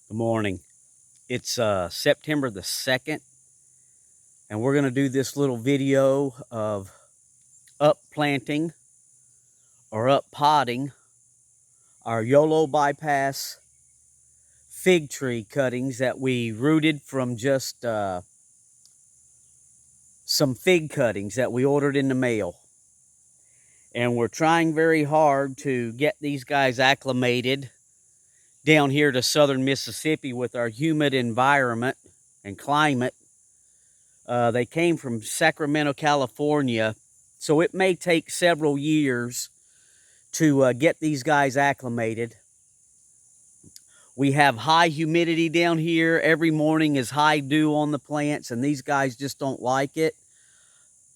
Good morning. It's September the 2nd, and we're going to do this little video of up planting or up potting our Yolo bypass fig tree cuttings that we rooted from just some fig cuttings that we ordered in the mail. And we're trying very hard to get these guys acclimated down here to southern Mississippi with our humid environment and climate. They came from Sacramento, California, so it may take several years to get these guys acclimated. We have high humidity down here. Every morning is high dew on the plants, and these guys just don't like it.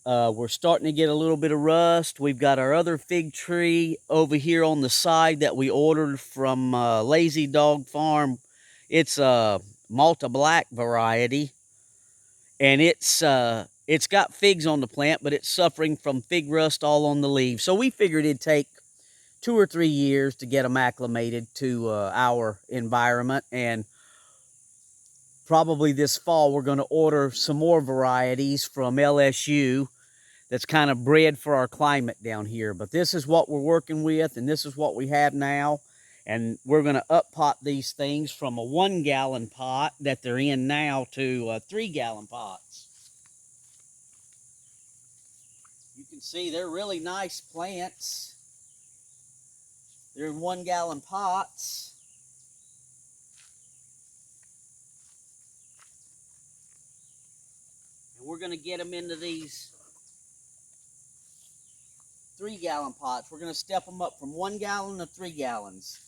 We're starting to get a little bit of rust. We've got our other fig tree over here on the side that we ordered from Lazy Dog Farm. It's a Malta Black variety, and it's got figs on the plant, but it's suffering from fig rust all on the leaves. So we figured it'd take 2 or 3 years to get them acclimated to our environment, and probably this fall we're going to order some more varieties from LSU that's kind of bred for our climate down here. But this is what we're working with, and this is what we have now. And we're going to up pot these things from a 1-gallon pot that they're in now to 3-gallon pots. You can see they're really nice plants. They're in 1-gallon pots. And we're going to get them into these 3-gallon pots. We're going to step them up from 1 gallon to 3 gallons.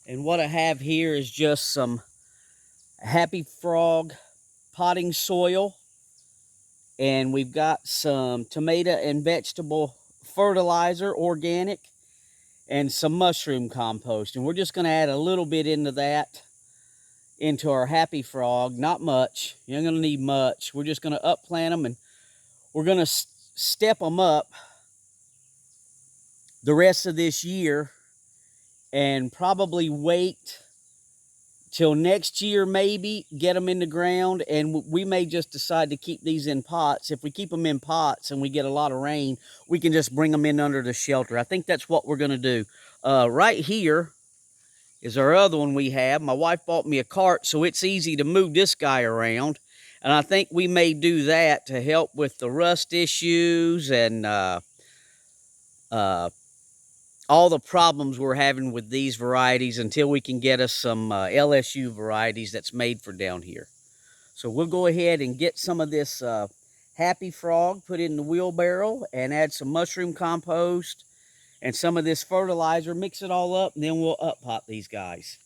And what I have here is just some Happy Frog potting soil. And we've got some tomato and vegetable fertilizer, organic, and some mushroom compost. And we're just going to add a little bit into that, into our Happy Frog. Not much. You're not going to need much. We're just going to up plant them, and we're going to step them up the rest of this year and probably wait till next year, maybe get them in the ground. And we may just decide to keep these in pots. If we keep them in pots and we get a lot of rain, we can just bring them in under the shelter. I think that's what we're going to do. Right here is our other one we have. My wife bought me a cart, so it's easy to move this guy around. And I think we may do that to help with the rust issues and all the problems we're having with these varieties until we can get us some LSU varieties that's made for down here. So we'll go ahead and get some of this Happy Frog, put it in the wheelbarrow, and add some mushroom compost and some of this fertilizer, mix it all up, and then we'll up pot these guys.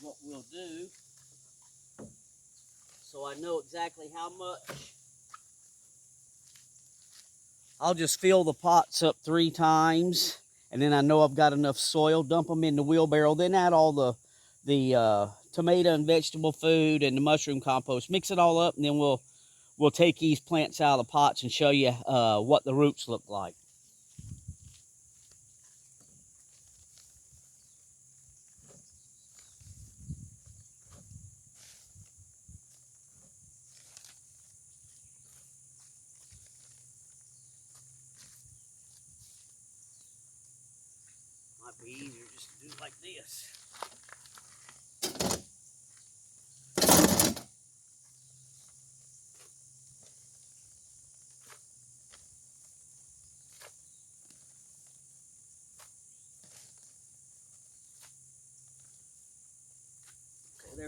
What we'll do, so I know exactly how much, I'll just fill the pots up 3 times, and then I know I've got enough soil, dump them in the wheelbarrow, then add all the tomato and vegetable food and the mushroom compost, mix it all up, and then we'll take these plants out of the pots and show you what the roots look like. Might be easier just to do it like this.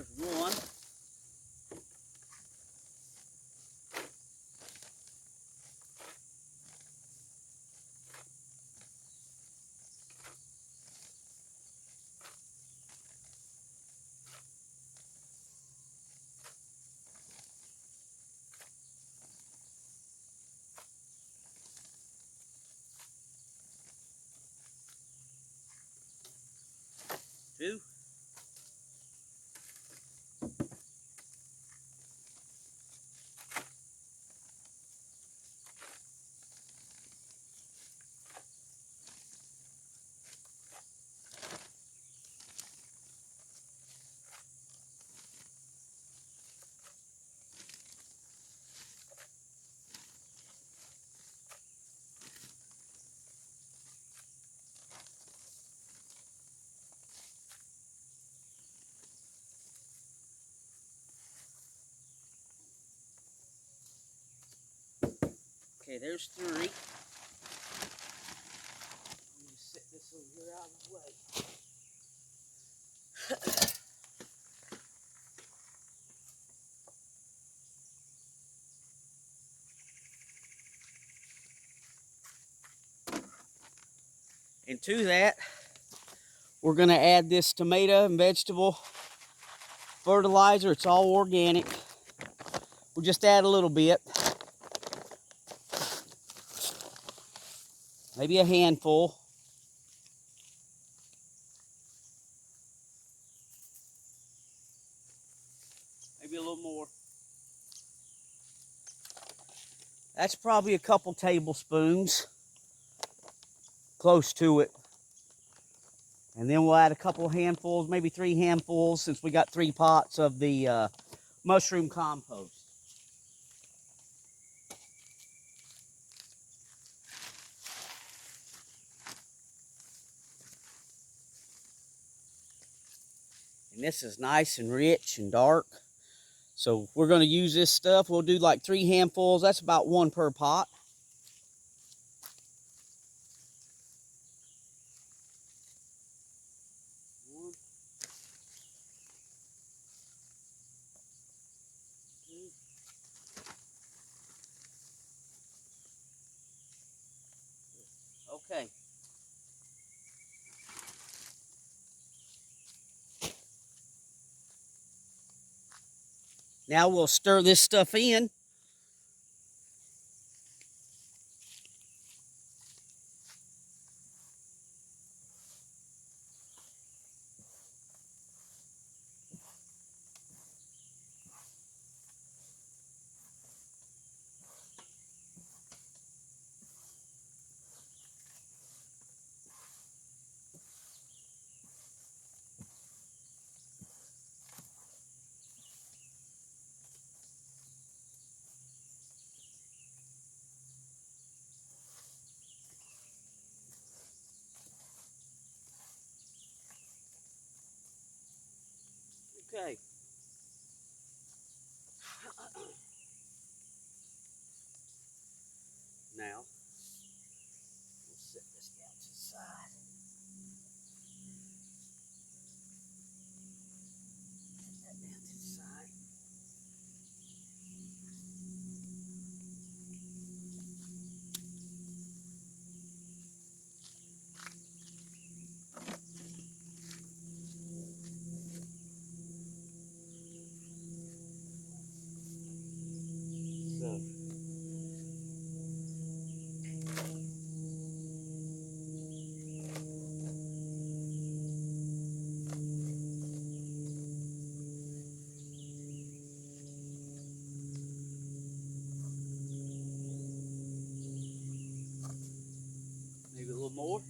There's one. Two. Okay, there's three. Let me set this over here out of the way. And to that, we're going to add this tomato and vegetable fertilizer. It's all organic. We'll just add a little bit. Maybe a handful. Maybe a little more. That's probably a couple tablespoons. Close to it. And then we'll add a couple handfuls, maybe 3 handfuls, since we got 3 pots of the mushroom compost. And this is nice and rich and dark. So we're going to use this stuff. We'll do like 3 handfuls. That's about 1 per pot. One, two. Okay. Now we'll stir this stuff in. Okay. Now, we'll set this down to the side. Set that down to the side. So, maybe a little more.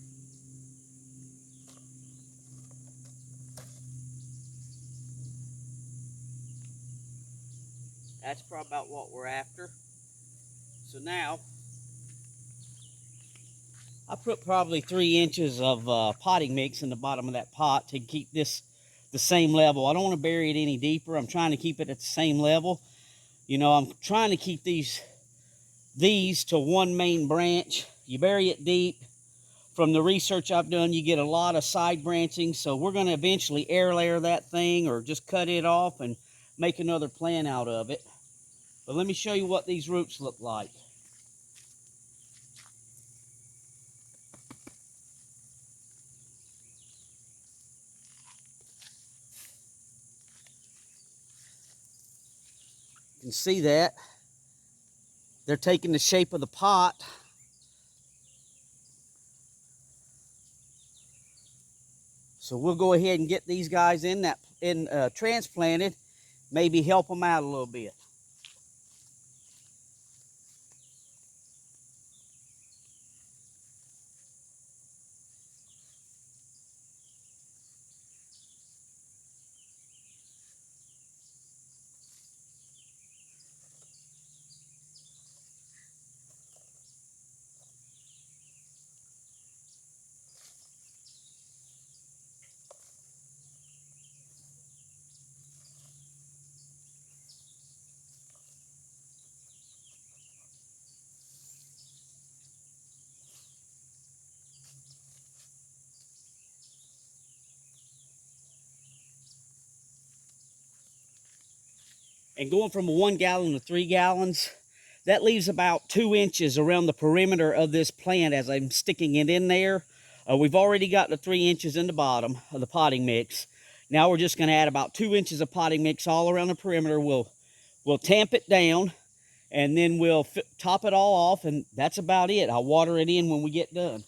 That's probably about what we're after. So now, I put probably 3 inches of potting mix in the bottom of that pot to keep this the same level. I don't want to bury it any deeper. I'm trying to keep it at the same level. You know, I'm trying to keep these to one main branch. You bury it deep, From the research I've done, you get a lot of side branching, so we're going to eventually air layer that thing or just cut it off and make another plant out of it. But let me show you what these roots look like. You can see that. They're taking the shape of the pot. So we'll go ahead and get these guys transplanted, maybe help them out a little bit. And going from a 1 gallon to 3 gallons, that leaves about 2 inches around the perimeter of this plant as I'm sticking it in there. We've already got the 3 inches in the bottom of the potting mix. Now we're just going to add about 2 inches of potting mix all around the perimeter. We'll tamp it down, and then we'll top it all off, and that's about it. I'll water it in when we get done.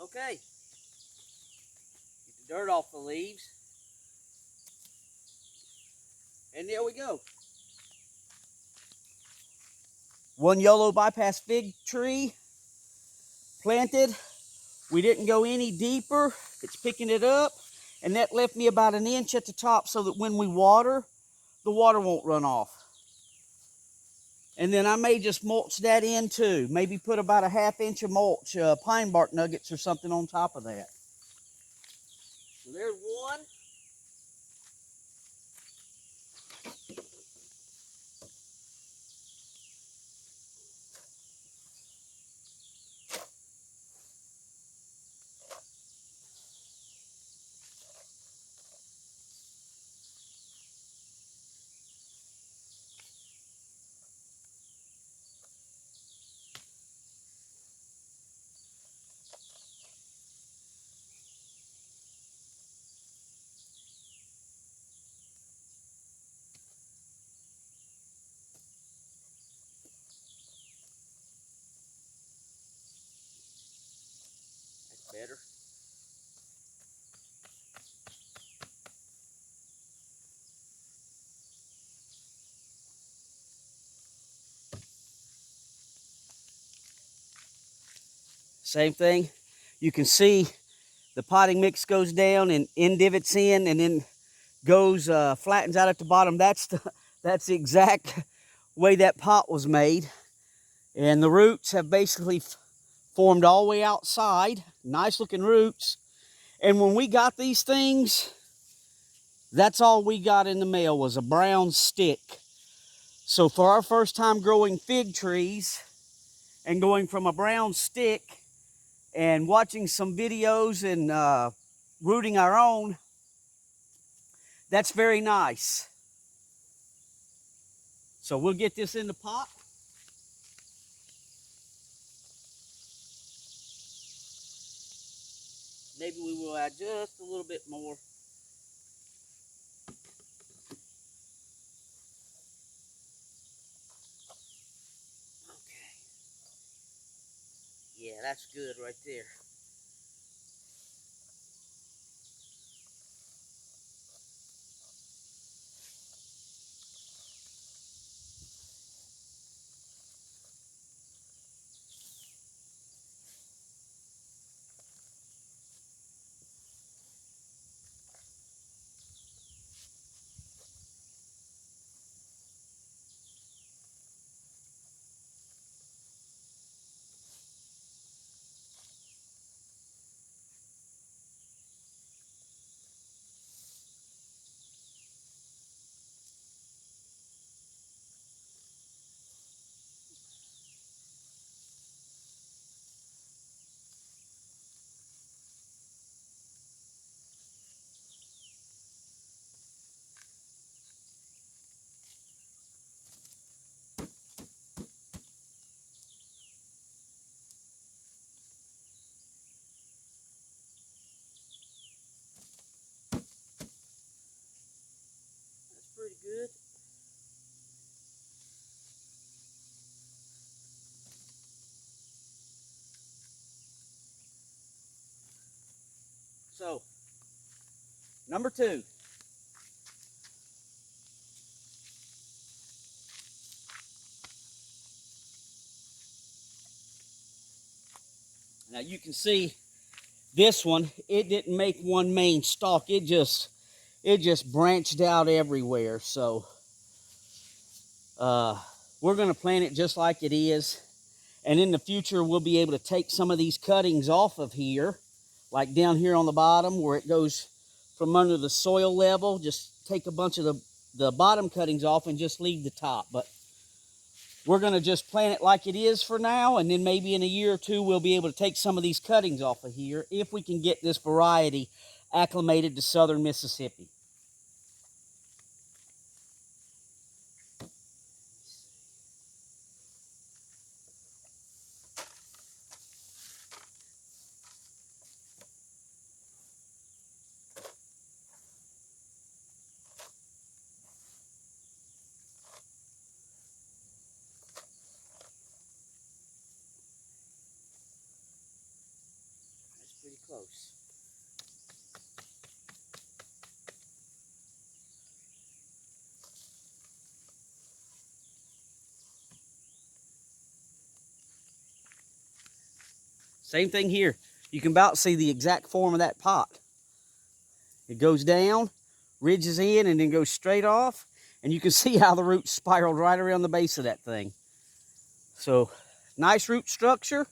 Okay, get the dirt off the leaves. And there we go. 1 Yolo bypass fig tree planted. We didn't go any deeper. It's picking it up. And that left me about 1 inch at the top so that when we water, the water won't run off. And then I may just mulch that in too. Maybe put about 1/2 inch of mulch, pine bark nuggets or something on top of that. So there's one. That's better. Same thing. You can see the potting mix goes down and divots in, and then goes flattens out at the bottom. That's the exact way that pot was made. And the roots have basically formed all the way outside. Nice looking roots. And when we got these things, that's all we got in the mail was a brown stick. So for our first time growing fig trees and going from a brown stick and watching some videos and rooting our own, that's very nice. So we'll get this in the pot. Maybe we will add just a little bit more. Okay. Yeah, that's good right there. That's pretty good. So, number 2. Now you can see this one, it didn't make one main stalk. It just branched out everywhere. So we're going to plant it just like it is. And in the future, we'll be able to take some of these cuttings off of here, like down here on the bottom where it goes from under the soil level. Just take a bunch of the bottom cuttings off and just leave the top. But we're going to just plant it like it is for now, and then maybe in a year or two, we'll be able to take some of these cuttings off of here if we can get this variety acclimated to southern Mississippi. That's pretty close. Same thing here. You can about see the exact form of that pot. It goes down, ridges in, and then goes straight off. And you can see how the roots spiraled right around the base of that thing. So, nice root structure.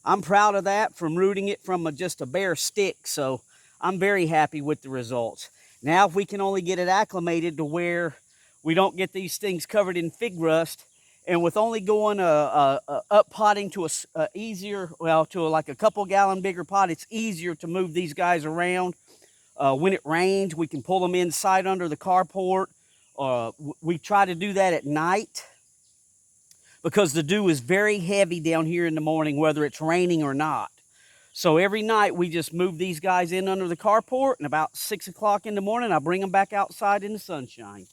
I'm proud of that from rooting it from just a bare stick. So, I'm very happy with the results. Now, if we can only get it acclimated to where we don't get these things covered in fig rust, and with only going up potting to a easier, well, to like a couple gallon bigger pot, it's easier to move these guys around. When it rains, we can pull them inside under the carport. We try to do that at night because the dew is very heavy down here in the morning, whether it's raining or not. So every night we just move these guys in under the carport, and about 6 o'clock in the morning, I bring them back outside in the sunshine.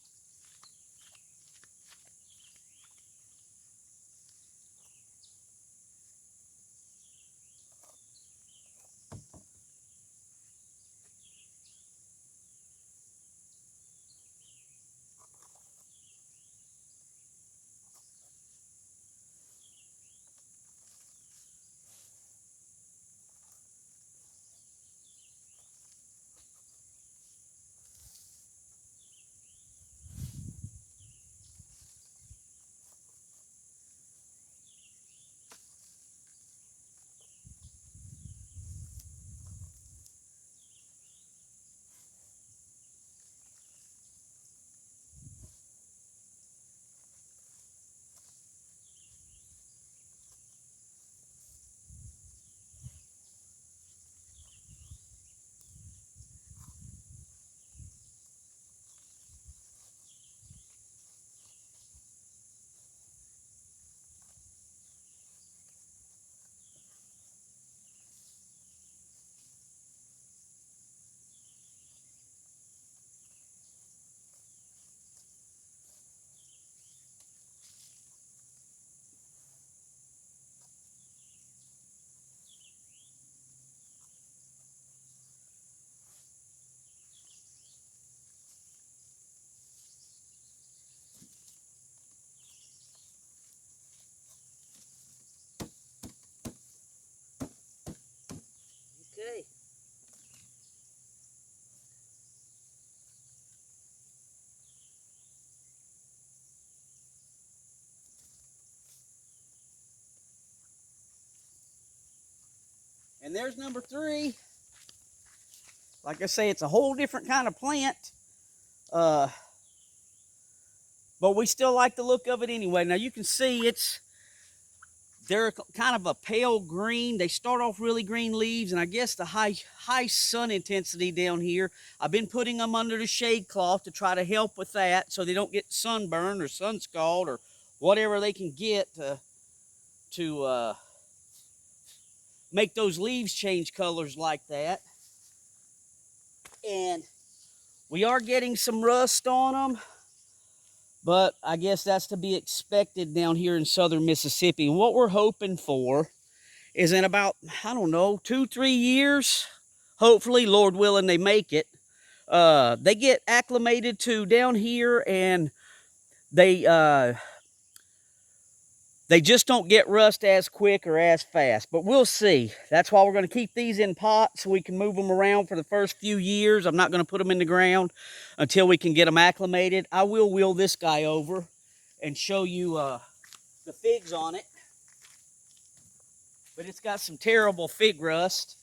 And there's number 3. Like I say, it's a whole different kind of plant. But we still like the look of it anyway. Now you can see they're kind of a pale green. They start off really green leaves, and I guess the high sun intensity down here, I've been putting them under the shade cloth to try to help with that so they don't get sunburned or sun scald or whatever they can get to make those leaves change colors like that. And we are getting some rust on them, but I guess that's to be expected down here in southern Mississippi. And what we're hoping for is in about, I don't know, 2-3 years, hopefully, Lord willing, they make it. They get acclimated to down here, and they just don't get rust as quick or as fast, but we'll see. That's why we're going to keep these in pots so we can move them around for the first few years. I'm not going to put them in the ground until we can get them acclimated. I will wheel this guy over and show you the figs on it, but it's got some terrible fig rust.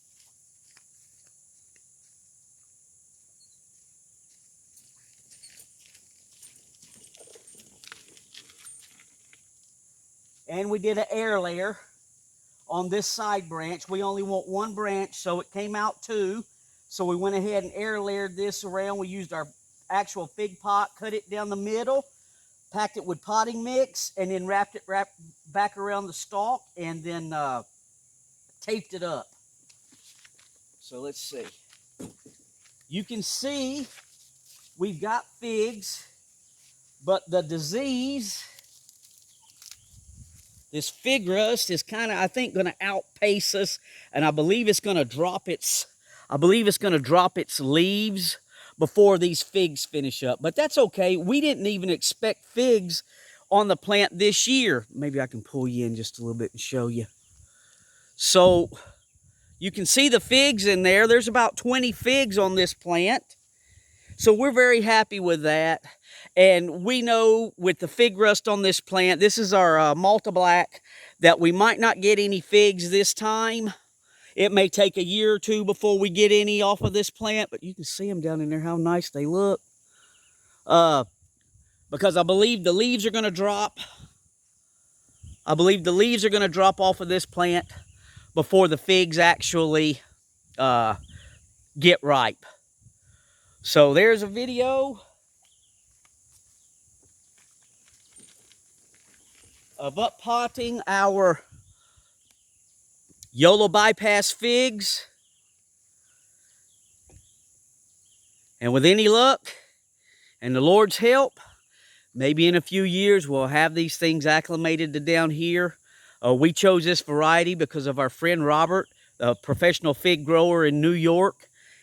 And we did an air layer on this side branch. We only want 1 branch, so it came out 2. So we went ahead and air layered this around. We used our actual fig pot, cut it down the middle, packed it with potting mix, and then wrapped back around the stalk, and then taped it up. So let's see. You can see we've got figs, but the disease, this fig rust, is kind of, I think, going to outpace us, and I believe it's going to drop its leaves before these figs finish up. But that's okay. We didn't even expect figs on the plant this year. Maybe I can pull you in just a little bit and show you. So you can see the figs in there. There's about 20 figs on this plant. So we're very happy with that. And we know with the fig rust on this plant, this is our Malta Black, that we might not get any figs this time. It may take a year or 2 before we get any off of this plant, but you can see them down in there, how nice they look. Because I believe the leaves are going to drop. I believe the leaves are going to drop off of this plant before the figs actually get ripe. So there's a video of up-potting our Yolo bypass figs. And with any luck and the Lord's help, maybe in a few years we'll have these things acclimated to down here. We chose this variety because of our friend Robert, a professional fig grower in New York.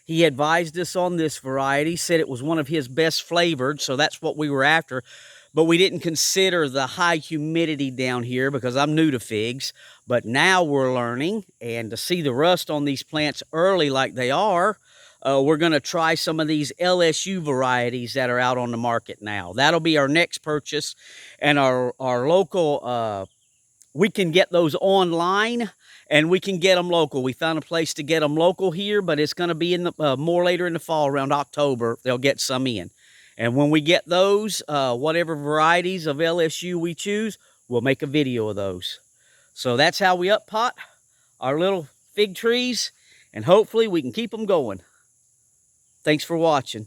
He advised us on this variety, said it was one of his best flavored, so that's what we were after. But we didn't consider the high humidity down here because I'm new to figs. But now we're learning, and to see the rust on these plants early like they are, we're going to try some of these LSU varieties that are out on the market now. That'll be our next purchase. And our local, we can get those online, and we can get them local. We found a place to get them local here, but it's going to be in the more later in the fall, around October. They'll get some in. And when we get those, whatever varieties of LSU we choose, we'll make a video of those. So that's how we up-pot our little fig trees, and hopefully we can keep them going. Thanks for watching.